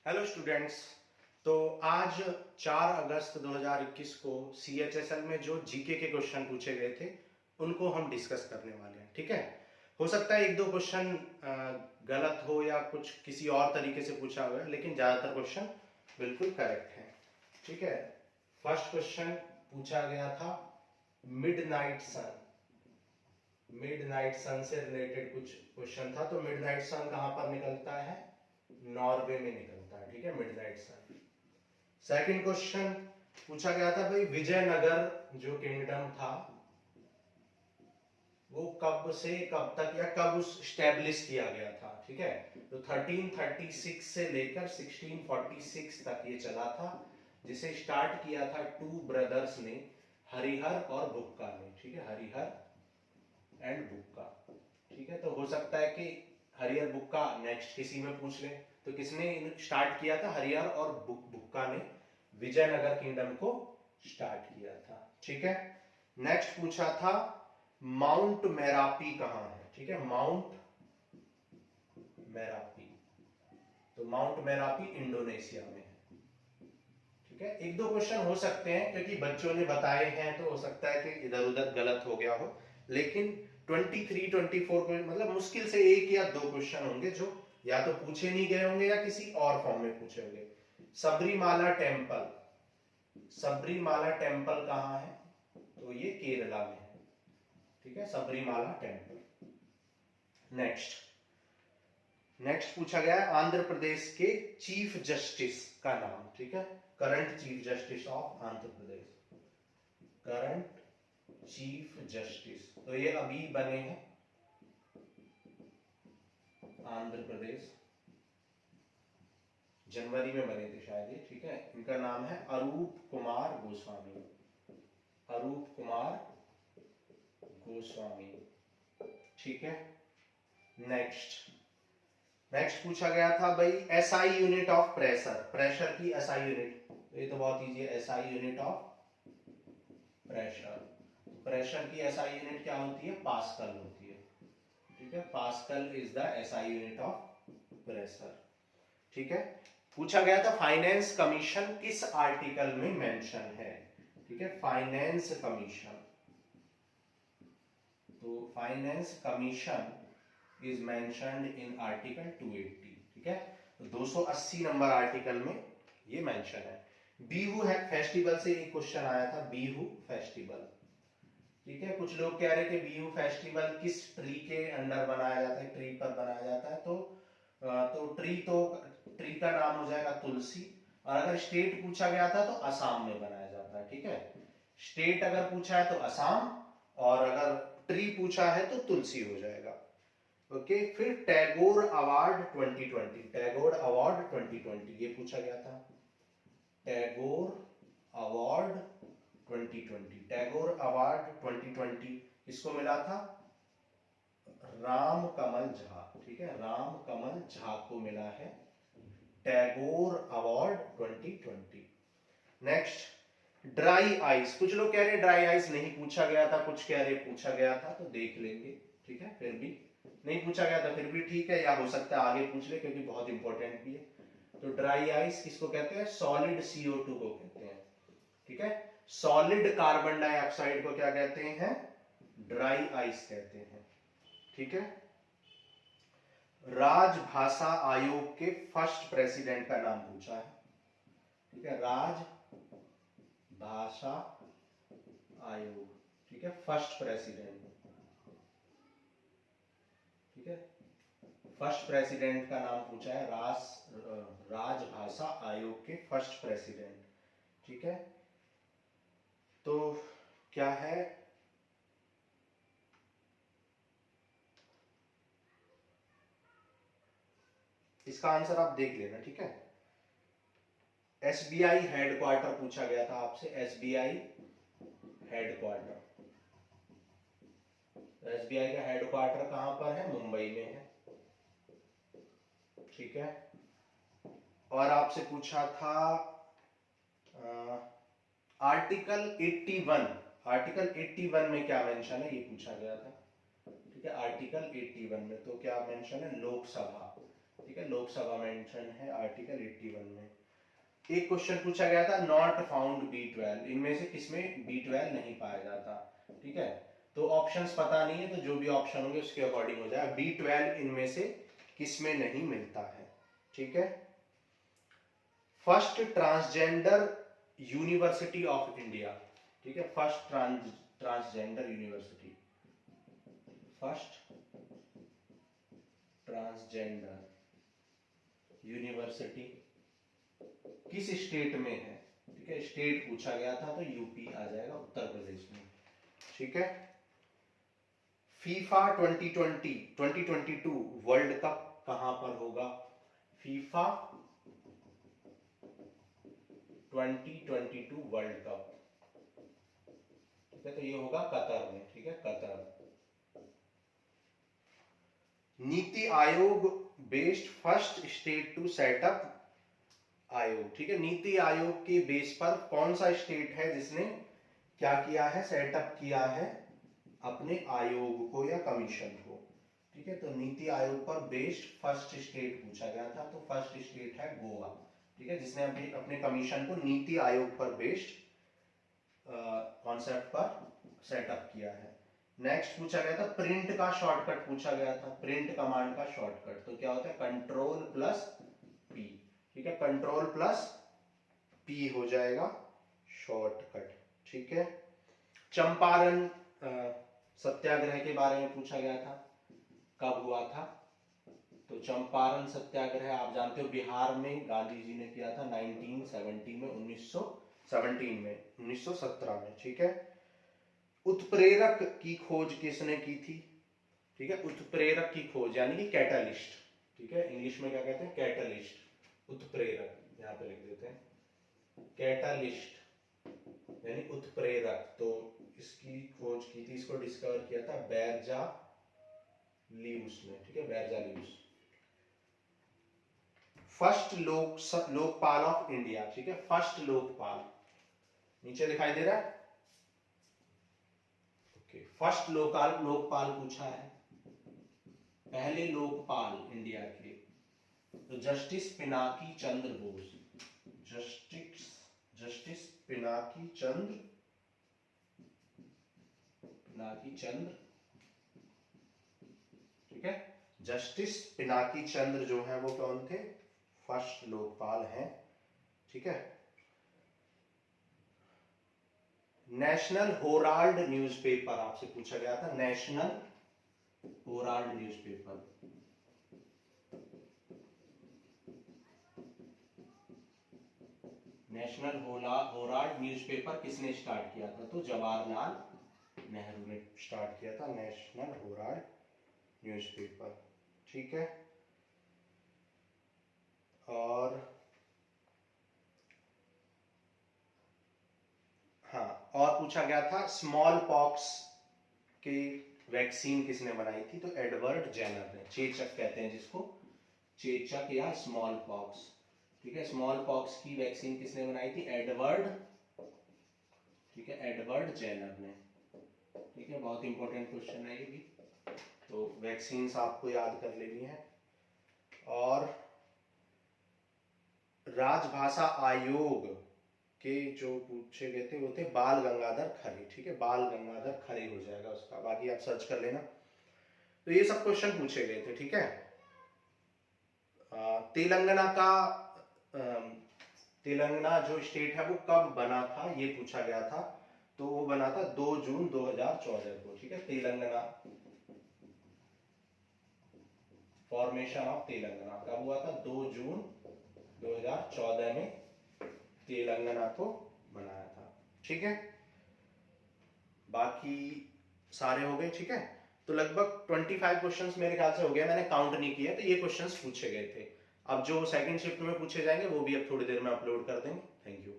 Hello students. तो आज 4 अगस्त 2021 को CHSL में जो जीके के क्वेश्चन पूछे गए थे उनको हम डिस्कस करने वाले हैं। ठीक है, हो सकता है एक दो क्वेश्चन गलत हो या कुछ किसी और तरीके से पूछा हुआ है, लेकिन ज़्यादातर क्वेश्चन बिल्कुल करेक्ट है। ठीक है, फर्स्ट क्वेश्चन पूछा गया था मिडनाइट सन। मिडनाइट सन से रिलेटेड कुछ क्वेश्चन था। तो मिडनाइट सन कहाँ पर निकलता है? नॉर्वे में निकलता है। ठीक है, मिडनाइट सन। सेकंड क्वेश्चन पूछा गया था भाई विजयनगर जो किंगडम था वो कब से कब तक या कब उस स्टैब्लिश किया गया था। ठीक है, तो 1336 से लेकर 1646 तक ये चला था, जिसे स्टार्ट किया था टू ब्रदर्स ने, हरिहर और बुक्का ने। ठीक है, हरिहर एंड बुक्का। ठीक है, तो हो सकता है कि हरिहर बुक्का नेक्स्ट किसी में पूछ ले। तो किसने स्टार्ट किया था? हरिहर और बुक्का ने विजयनगर किंगडम को स्टार्ट किया था। ठीक है, नेक्स्ट पूछा था माउंट मेरापी कहां है। ठीक है, माउंट मेरापी, तो माउंट मेरापी इंडोनेशिया में है। ठीक है, एक दो क्वेश्चन हो सकते हैं क्योंकि बच्चों ने बताए हैं, तो हो सकता है कि इधर उधर गलत हो गया हो, लेकिन 23 24 को मतलब मुश्किल से एक या दो क्वेश्चन होंगे जो या तो पूछे नहीं गए होंगे या किसी और फॉर्म में पूछे होंगे। सबरीमाला टेम्पल, सबरीमाला टेम्पल कहां है? तो ये केरला में है। ठीक है, सबरीमाला टेम्पल। नेक्स्ट पूछा गया है आंध्र प्रदेश के चीफ जस्टिस का नाम। ठीक है, current chief justice of Andhra Pradesh, current chief justice. तो ये अभी बने हैं आंध्र प्रदेश, जनवरी में बने थे शायद ये। ठीक है, इनका नाम है अरूप कुमार गोस्वामी, अरूप कुमार गोस्वामी। ठीक है, नेक्स्ट पूछा गया था भाई SI unit of pressure, pressure की एसआई यूनिट। तो ये तो बहुत इजी है, SI unit of pressure. Pressure की एसआई यूनिट क्या होती है? पास्कल होती है। ठीक है, pascal is the SI unit of pressure. ठीक है, पूछा गया था फाइनेंस कमीशन किस आर्टिकल में मेंशन है। ठीक है, फाइनेंस कमीशन, तो finance commission is mentioned in article 280। ठीक है, तो 280 नंबर आर्टिकल में ये मेंशन है। बीहू है फेस्टिवल से एक क्वेश्चन आया था, बीहू फेस्टिवल। ठीक है, कुछ लोग कह रहे थे बीहू फेस्टिवल किस ट्री के अंडर बनाया जाता है, ट्री पर बनाया जाता है। तो ट्री का नाम हो जाएगा तुलसी। और अगर स्टेट पूछा गया था तो असम में बनाया जाता है। ठीक है, स्टेट अगर पूछा है तो असम, और अगर ट्री पूछा है तो तुलसी हो जाएगा। ओके, फिर टैगोर अवार्ड 2020, टैगोर अवार्ड 2020 ये पूछा गया था। टैगोर अवार्ड 2020, टैगोर अवार्ड 2020 किसको मिला था? राम कमल झा। ठीक है, राम कमल झा को मिला है Tagore award 2020। Next dry ice, कुछ लोग कह रहे हैं ड्राई आइस नहीं पूछा गया था, कुछ कह रहे पूछा गया था, तो देख लेंगे। ठीक है, फिर भी नहीं पूछा गया था फिर भी ठीक है, या हो सकता है आगे पूछ ले क्योंकि बहुत इंपॉर्टेंट भी है। तो ड्राई आइस किसको कहते हैं? सॉलिड CO2 को कहते हैं। ठीक है, सॉलिड कार्बन डाइऑक्साइड को क्या कहते हैं? ड्राई आइस कहते हैं। ठीक है, राजभाषा आयोग के फर्स्ट प्रेसिडेंट का नाम पूछा है। ठीक है, राजभाषा आयोग। ठीक है, फर्स्ट प्रेसिडेंट। ठीक है, फर्स्ट प्रेसिडेंट का नाम पूछा है, राजभाषा आयोग के फर्स्ट प्रेसिडेंट। ठीक है, तो क्या है? इसका आंसर आप देख लेना। ठीक है, SBI हेडक्वार्टर पूछा गया था आपसे, SBI हेडक्वार्टर। SBI का हेडक्वार्टर कहां पर है? मुंबई में है। ठीक है, और आपसे पूछा था आर्टिकल 81, आर्टिकल 81 में क्या मेंशन है ये पूछा गया था। ठीक है, आर्टिकल 81 में तो क्या मेंशन है? लोकसभा। ठीक है, लोकसभा मेंशन है आर्टिकल 81 में। एक क्वेश्चन पूछा गया था नॉट फाउंड B12, इनमें से किसमें B12 नहीं पाया जाता, ठीक है। तो ऑप्शंस पता नहीं है, तो जो भी ऑप्शन होंगे उसके अकॉर्डिंग हो जाएगा। B12 इनमें से किसमें नहीं मिलता है, ठीक है। First transgender university of India, ठीक है, first transgender university, first transgender university किस स्टेट में है, ठीक है, स्टेट पूछा गया था तो यूपी आ जाएगा, उत्तर प्रदेश में, ठीक है। फीफा 2022 वर्ल्ड कप कहां पर होगा, फीफा 2022 वर्ल्ड कप, ठीक है, तो ये होगा कतर में, ठीक है, Qatar. Niti Aayog based first state to set up Aayog, ठीक है, नीति आयोग के बेस पर कौन सा स्टेट है जिसने क्या किया है, सेटअप किया है अपने आयोग को या कमीशन को, ठीक है। तो नीति आयोग पर बेस्ड फर्स्ट स्टेट पूछा गया था, तो फर्स्ट स्टेट है गोवा, ठीक है, जिसने अपने कमीशन को नीति आयोग पर बेस्ड कॉन्सेप्ट पर सेटअप किया है। नेक्स्ट पूछा गया था प्रिंट का शॉर्टकट पूछा गया था, प्रिंट कमांड का शॉर्टकट तो क्या होता है, कंट्रोल प्लस पी, ठीक है, कंट्रोल प्लस पी हो जाएगा शॉर्टकट, ठीक है। चंपारण सत्याग्रह के बारे में पूछा गया था, कब हुआ था, तो चंपारण सत्याग्रह आप जानते हो बिहार में गांधी जी ने किया था 1917 में, 1917 में, ठीक है। उत्प्रेरक की खोज किसने की थी, ठीक है, उत्प्रेरक की खोज यानी कि कैटलिस्ट, ठीक है, इंग्लिश में क्या कहते हैं, कैटलिस्ट, उत्प्रेरक, यहां पे लिख देते हैं कैटलिस्ट यानी उत्प्रेरक, तो इसकी खोज की थी, इसको डिस्कवर किया था बेरजालिउस ने, ठीक है, बेरजालिउस। फर्स्ट लोकपाल ऑफ इंडिया, ठीक है, फर्स्ट लोकपाल नीचे दिखाई दे रहा है, ओके, फर्स्ट लोकपाल पूछा है, पहले लोकपाल इंडिया के, तो जस्टिस पिनाकी चंद्र बोस, जस्टिस पिनाकी चंद्र, ठीक है, जस्टिस पिनाकी चंद्र जो है वो कौन थे, फर्स्ट लोकपाल हैं, ठीक है। नेशनल हेराल्ड न्यूज़पेपर आपसे पूछा गया था, national Herald newspaper, national Herald newspaper किसने स्टार्ट किया था, तो जवाहरलाल नेहरू ने स्टार्ट किया था नेशनल हेराल्ड न्यूज़पेपर, ठीक है। और हाँ, और पूछा गया था स्मॉल पॉक्स की वैक्सीन किसने बनाई थी, तो एडवर्ड जेनर ने, चेचक कहते हैं जिसको, चेचक या स्मॉल पॉक्स, ठीक है, स्मॉल पॉक्स की वैक्सीन किसने बनाई थी, एडवर्ड, ठीक है, एडवर्ड जेनर ने, ठीक है, बहुत इंपॉर्टेंट क्वेश्चन है ये भी, तो वैक्सीन्स आपको याद कर लेनी है। और राजभाषा आयोग के जो पूछे गए थे वो थे बाल गंगाधर खरे, ठीक है, बाल गंगाधर खरे हो जाएगा उसका, बाकी आप सर्च कर लेना। तो ये सब क्वेश्चन पूछे गए थे, ठीक है। तेलंगाना जो स्टेट है वो कब बना था, ये पूछा गया था, तो वो बना था 2 जून 2014 को, ठीक है, तेलंगाना, फॉर्मेशन ऑफ तेलंगाना कब हुआ था, 2 जून 2014 में तेलंगाना को बनाया था, ठीक है। बाकी सारे हो गए, ठीक है। तो लगभग 25 क्वेश्चंस मेरे ख्याल से हो गए, मैंने काउंट नहीं किया, तो ये क्वेश्चंस पूछे गए थे। अब जो सेकंड शिफ्ट में पूछे जाएंगे वो भी अब थोड़ी देर में अपलोड कर देंगे। Thank you.